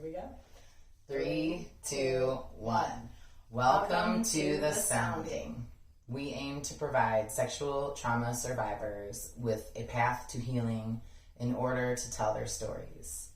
we go. 3, 2, 1. Welcome to The Sounding. We aim to provide sexual trauma survivors with a path to healing in order to tell their stories.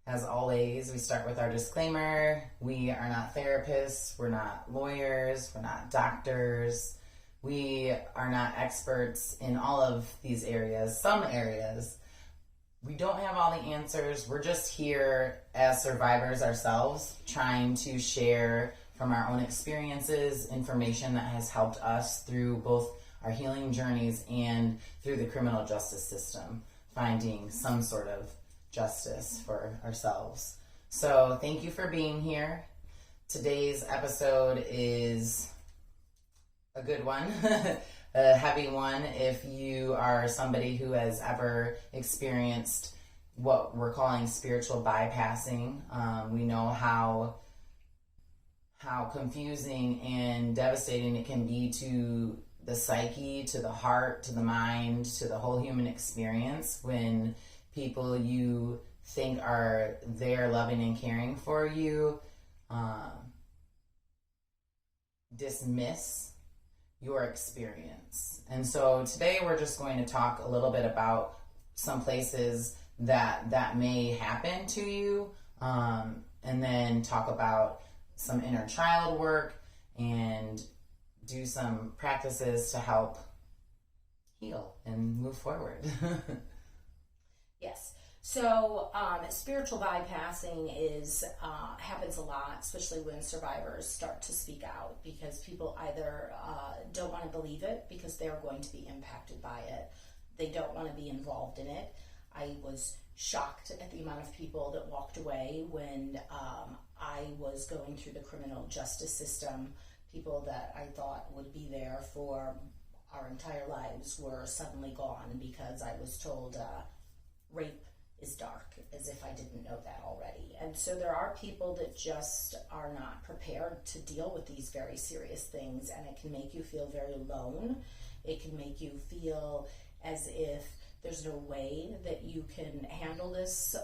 As always, we start with our disclaimer. We are not therapists, we're not lawyers, we're not doctors. We are not experts in all of these areas. Some areas, we don't have all the answers. We're just here as survivors ourselves, trying to share from our own experiences, information that has helped us through both our healing journeys and through the criminal justice system, finding some sort of justice for ourselves. So thank you for being here. Today's episode is a good one, a heavy one. If you are somebody who has ever experienced what we're calling spiritual bypassing, we know how confusing and devastating it can be to the psyche, to the heart, to the mind, to the whole human experience when people you think are there loving and caring for you dismiss your experience. And so today we're just going to talk a little bit about some places that may happen to you, and then talk about some inner child work and do some practices to help heal and move forward. Yes. So spiritual bypassing happens a lot, especially when survivors start to speak out, because people either don't want to believe it because they're going to be impacted by it. They don't want to be involved in it. I was shocked at the amount of people that walked away when I was going through the criminal justice system. People that I thought would be there for our entire lives were suddenly gone because I was told rape is dark, as if I didn't know that already. And so there are people that just are not prepared to deal with these very serious things, and it can make you feel very alone. It can make you feel as if there's no way that you can handle this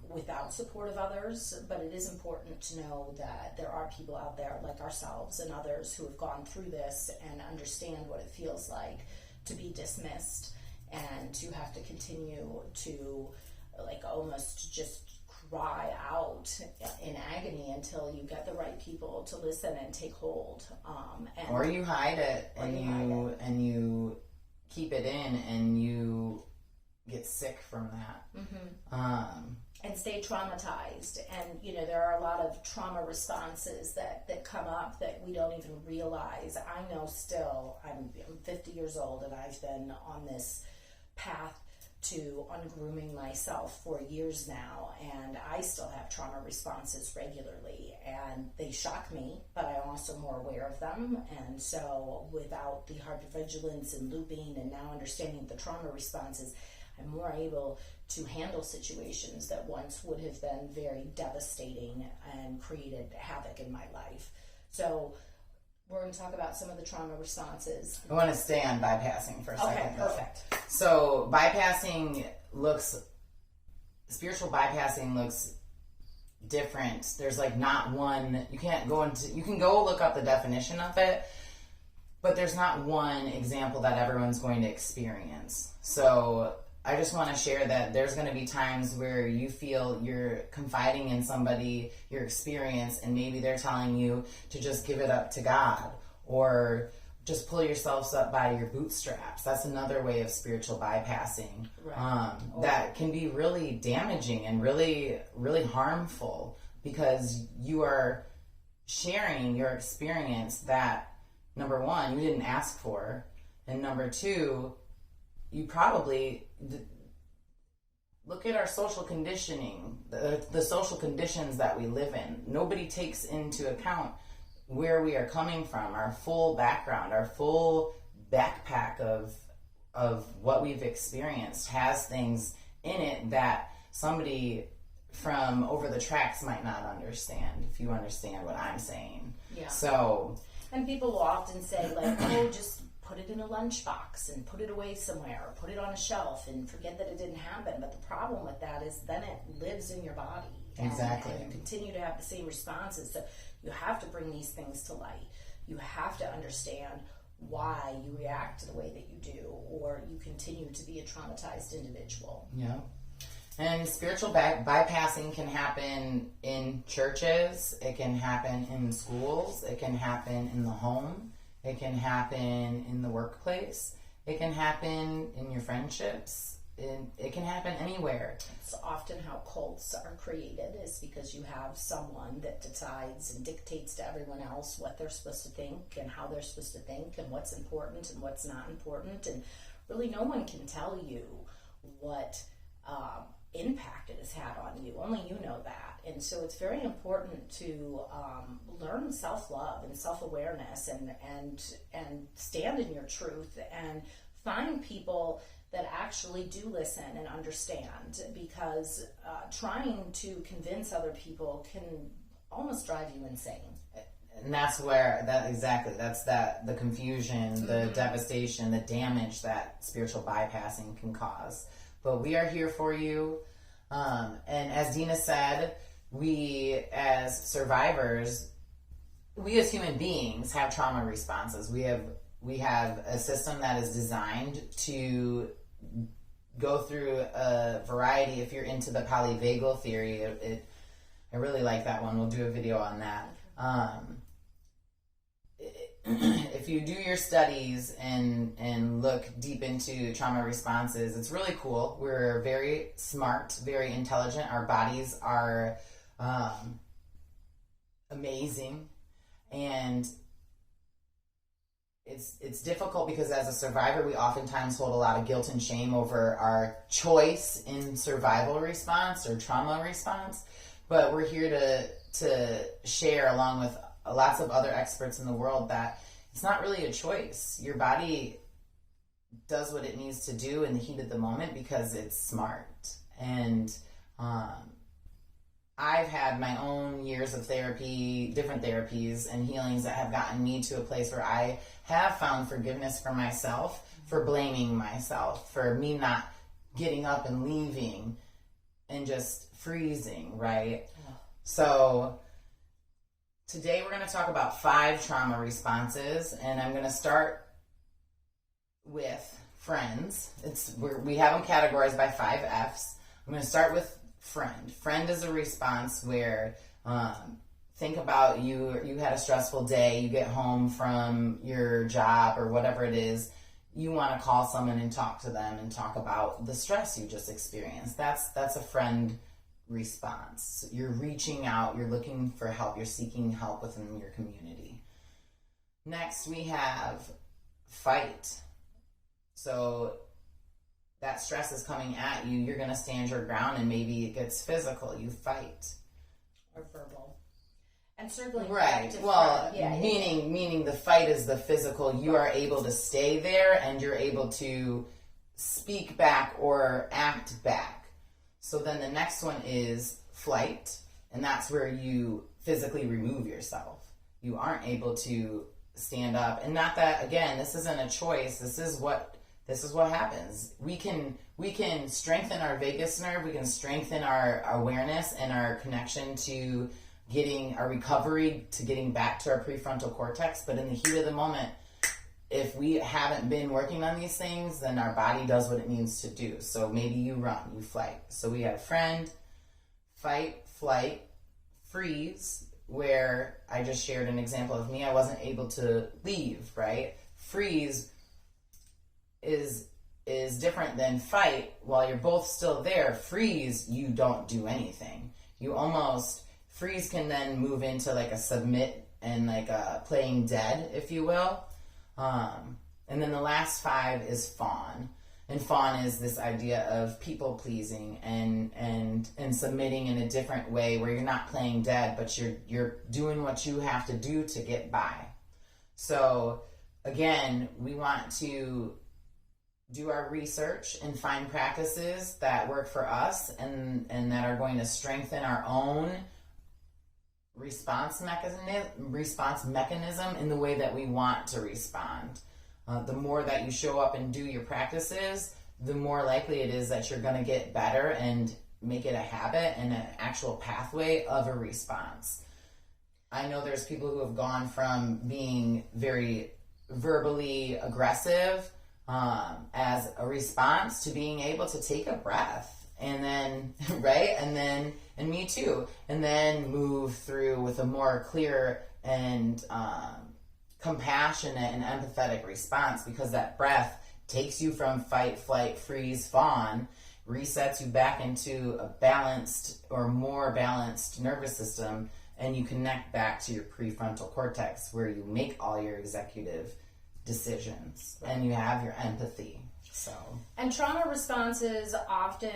without support of others. But it is important to know that there are people out there like ourselves and others who have gone through this and understand what it feels like to be dismissed and to have to continue to almost just cry out in agony until you get the right people to listen and take hold. Or you hide it and you keep it in and you get sick from that. Mm-hmm. And stay traumatized. And, there are a lot of trauma responses that come up that we don't even realize. I know still, I'm 50 years old and I've been on this path to ungrooming myself for years now, and I still have trauma responses regularly, and they shock me, but I'm also more aware of them. And so without the hypervigilance and looping and now understanding the trauma responses, I'm more able to handle situations that once would have been very devastating and created havoc in my life. So we're going to talk about some of the trauma responses. I want to stay on bypassing for a second. Okay, perfect. So spiritual bypassing looks different. There's not one, you can go look up the definition of it, but there's not one example that everyone's going to experience. So I just want to share that there's going to be times where you feel you're confiding in somebody, your experience, and maybe they're telling you to just give it up to God or just pull yourselves up by your bootstraps. That's another way of spiritual bypassing. Right. That can be really damaging and really, really harmful because you are sharing your experience that, number one, you didn't ask for, and number two, you probably look at our social conditioning, the social conditions that we live in. Nobody takes into account where we are coming from, our full background, our full backpack of what we've experienced has things in it that somebody from over the tracks might not understand, if you understand what I'm saying. Yeah. So, and people will often say, oh, just put it in a lunchbox and put it away somewhere, or put it on a shelf and forget that it didn't happen. But the problem with that is then it lives in your body. Exactly. And you continue to have the same responses. So you have to bring these things to light. You have to understand why you react the way that you do, or you continue to be a traumatized individual. Yeah. And spiritual bypassing can happen in churches, it can happen in schools, it can happen in the home, it can happen in the workplace, it can happen in your friendships, it can happen anywhere. It's often how cults are created, is because you have someone that decides and dictates to everyone else what they're supposed to think and how they're supposed to think and what's important and what's not important. And really no one can tell you what impact it has had on you. Only you know that. And so it's very important to learn self-love and self-awareness and stand in your truth and find people that actually do listen and understand, because trying to convince other people can almost drive you insane. And that's the confusion, the devastation, the damage that spiritual bypassing can cause. But we are here for you. And as Dina said, we as survivors, we as human beings have trauma responses. We have a system that is designed to go through a variety. If you're into the polyvagal theory, I really like that one. We'll do a video on that. If you do your studies and look deep into trauma responses, it's really cool. We're very smart, very intelligent. Our bodies are amazing, and it's difficult because as a survivor, we oftentimes hold a lot of guilt and shame over our choice in survival response or trauma response. But we're here to share, along with lots of other experts in the world, that it's not really a choice. Your body does what it needs to do in the heat of the moment because it's smart. And I've had my own years of therapy, different therapies and healings that have gotten me to a place where I have found forgiveness for myself, for blaming myself, for me not getting up and leaving and just freezing, right? So today we're going to talk about 5 trauma responses, and I'm going to start with friends. We have them categorized by 5 F's. I'm going to start with friend. Friend is a response where think about you had a stressful day, you get home from your job or whatever it is, you want to call someone and talk to them and talk about the stress you just experienced. That's a friend response. You're reaching out, you're looking for help, you're seeking help within your community. Next, we have fight. So that stress is coming at you, you're going to stand your ground, and maybe it gets physical, you fight. Or verbal. And circling right. Well, meaning the fight is the physical. You are able to stay there and you're able to speak back or act back. So then the next one is flight, and that's where you physically remove yourself. You aren't able to stand up. And not that, again, this isn't a choice. This is what happens. We can strengthen our vagus nerve. We can strengthen our awareness and our connection to getting our recovery, to getting back to our prefrontal cortex. But in the heat of the moment, if we haven't been working on these things, then our body does what it needs to do. So maybe you run, you flight. So we have friend, fight, flight, freeze, where I just shared an example of me. I wasn't able to leave, right? Freeze is different than fight. While you're both still there, freeze, you don't do anything. You almost, freeze can then move into like a submit and like a playing dead, if you will. And then the last 5 is fawn. And fawn is this idea of people pleasing and submitting in a different way, where you're not playing dead, but you're doing what you have to do to get by. So again, we want to do our research and find practices that work for us and that are going to strengthen our own response mechanism in the way that we want to respond. The more that you show up and do your practices, the more likely it is that you're going to get better and make it a habit and an actual pathway of a response. I know there's people who have gone from being very verbally aggressive as a response to being able to take a breath and then, right? And me too. And then move through with a more clear and compassionate and empathetic response, because that breath takes you from fight, flight, freeze, fawn, resets you back into a balanced or more balanced nervous system, and you connect back to your prefrontal cortex where you make all your executive decisions and you have your empathy. So, and trauma responses often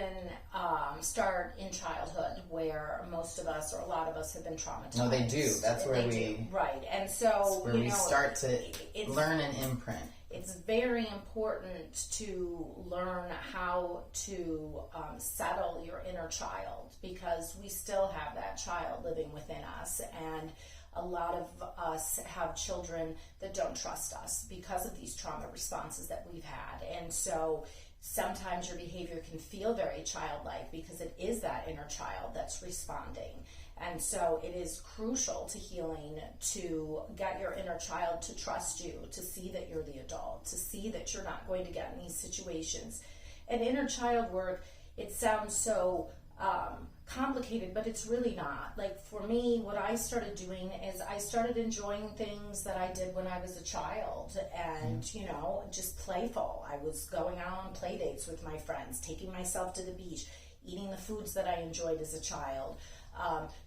start in childhood, where most of us or a lot of us have been traumatized. No, they do. That's where right. And so where we start to learn and imprint. It's very important to learn how to settle your inner child, because we still have that child living within us, and a lot of us have children that don't trust us because of these trauma responses that we've had. And so sometimes your behavior can feel very childlike because it is that inner child that's responding. And so it is crucial to healing to get your inner child to trust you, to see that you're the adult, to see that you're not going to get in these situations. And inner child work, it sounds so complicated, but it's really not. Like for me, what I started doing is I started enjoying things that I did when I was a child, and you know, just playful. I was going out on play dates with my friends, taking myself to the beach, eating the foods that I enjoyed as a child,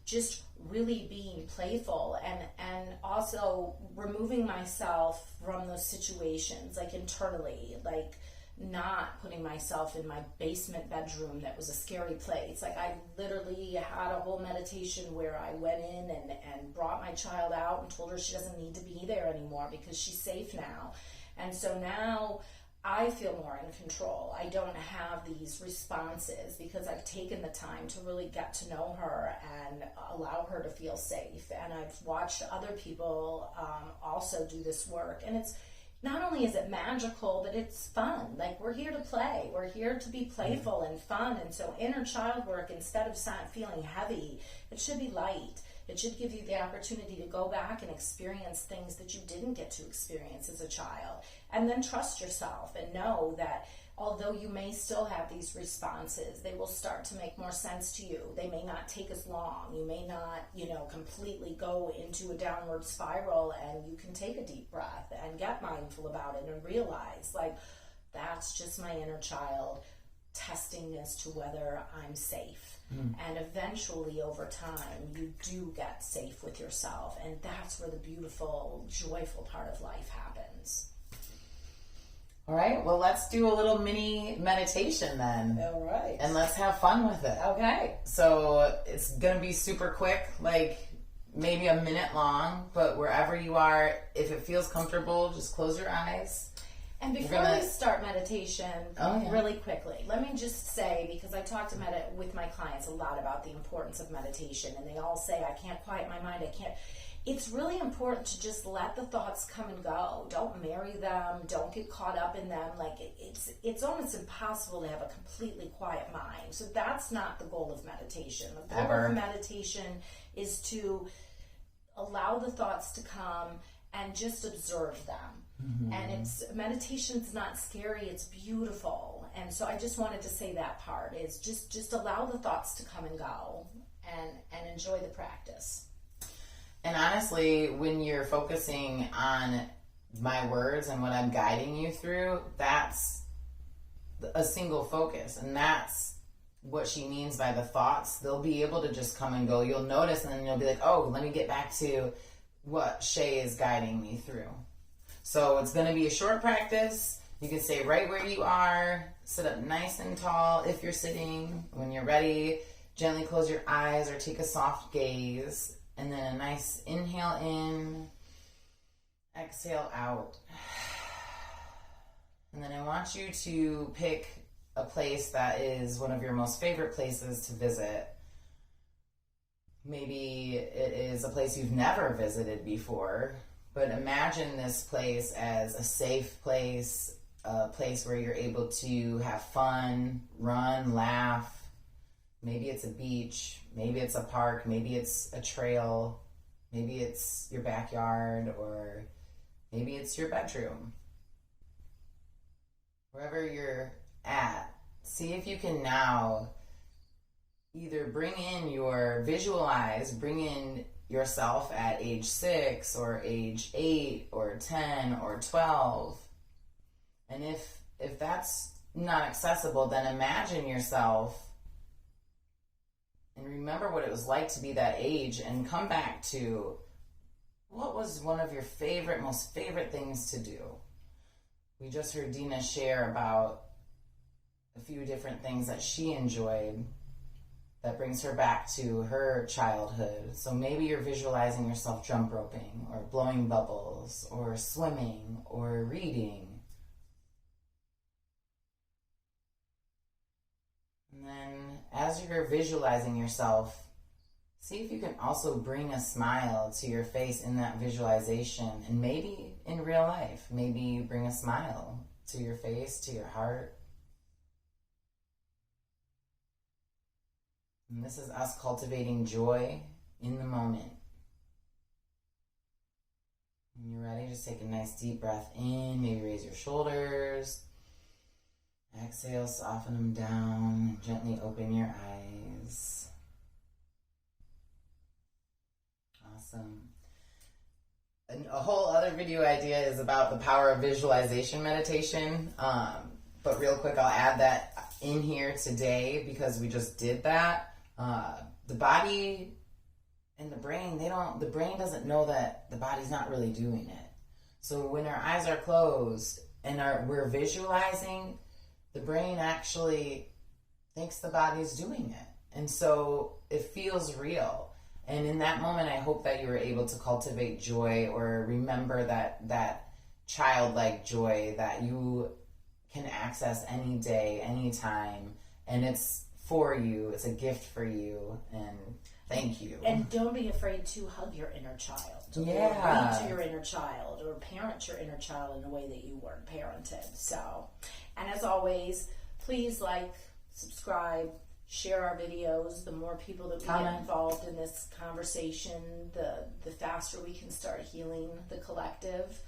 just really being playful, and also removing myself from those situations, like internally, like not putting myself in my basement bedroom that was a scary place. Like I literally had a whole meditation where I went in and brought my child out and told her she doesn't need to be there anymore because she's safe now. And so now I feel more in control. I don't have these responses because I've taken the time to really get to know her and allow her to feel safe. And I've watched other people also do this work. And it's not only is it magical, but it's fun. Like we're here to play. We're here to be playful and fun. And so inner child work, instead of feeling heavy, it should be light. It should give you the opportunity to go back and experience things that you didn't get to experience as a child. And then trust yourself and know that although you may still have these responses, they will start to make more sense to you. They may not take as long. You may not, completely go into a downward spiral, and you can take a deep breath and get mindful about it and realize, like, that's just my inner child testing as to whether I'm safe. And eventually, over time, you do get safe with yourself. And that's where the beautiful, joyful part of life happens. All right, well, let's do a little mini meditation then. All right. And let's have fun with it. Okay. So it's going to be super quick, like maybe a minute long, but wherever you are, if it feels comfortable, just close your eyes. And before we start meditation, really quickly, let me just say, because I talk to with my clients a lot about the importance of meditation, and they all say, I can't quiet my mind, I can't. It's really important to just let the thoughts come and go. Don't marry them. Don't get caught up in them. Like it's almost impossible to have a completely quiet mind. So that's not the goal of meditation. The goal of meditation is to allow the thoughts to come and just observe them. Mm-hmm. And meditation's not scary, it's beautiful. And so I just wanted to say that part is just allow the thoughts to come and go and enjoy the practice. And honestly, when you're focusing on my words and what I'm guiding you through, that's a single focus. And that's what she means by the thoughts. They'll be able to just come and go. You'll notice, and then you'll be like, oh, let me get back to what Shea is guiding me through. So it's going to be a short practice. You can stay right where you are. Sit up nice and tall if you're sitting. When you're ready, gently close your eyes or take a soft gaze. And then a nice inhale in, exhale out. And then I want you to pick a place that is one of your most favorite places to visit. Maybe it is a place you've never visited before, but imagine this place as a safe place, a place where you're able to have fun, run, laugh, Maybe it's a beach, maybe it's a park, maybe it's a trail, maybe it's your backyard, or maybe it's your bedroom. Wherever you're at, see if you can now either bring in yourself at age 6 or age 8 or 10 or 12. And if that's not accessible, then imagine yourself and remember what it was like to be that age, and come back to what was one of your most favorite things to do. We just heard Dina share about a few different things that she enjoyed that brings her back to her childhood. So maybe you're visualizing yourself jump roping or blowing bubbles or swimming or reading. And then as you're visualizing yourself, see if you can also bring a smile to your face in that visualization, and maybe in real life, maybe bring a smile to your face, to your heart. And this is us cultivating joy in the moment. When you're ready, just take a nice deep breath in, maybe raise your shoulders. Exhale, soften them down, gently open your eyes. Awesome. And a whole other video idea is about the power of visualization meditation. But real quick, I'll add that in here today because we just did that. The body and the brain, the brain doesn't know that the body's not really doing it. So when our eyes are closed and we're visualizing, the brain actually thinks the body's doing it. And so it feels real. And in that moment, I hope that you were able to cultivate joy, or remember that childlike joy that you can access any day, anytime. And it's for you. It's a gift for you. And thank you. And don't be afraid to hug your inner child. Yeah. Or read to your inner child, or parent your inner child in a way that you weren't parented. So, and as always, please like, subscribe, share our videos. The more people that we get involved in this conversation, the faster we can start healing the collective.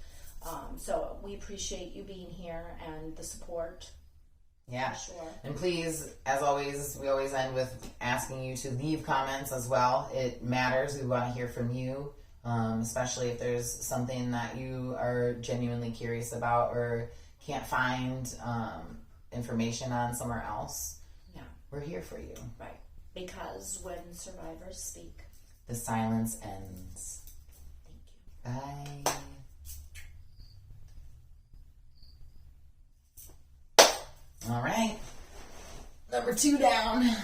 So we appreciate you being here and the support. Yeah. For sure. And please, as always, we always end with asking you to leave comments as well. It matters. We want to hear from you, especially if there's something that you are genuinely curious about or can't find information on somewhere else. Yeah. We're here for you. Right. Because when survivors speak, the silence ends. Thank you. Bye. All right. Number 2 down.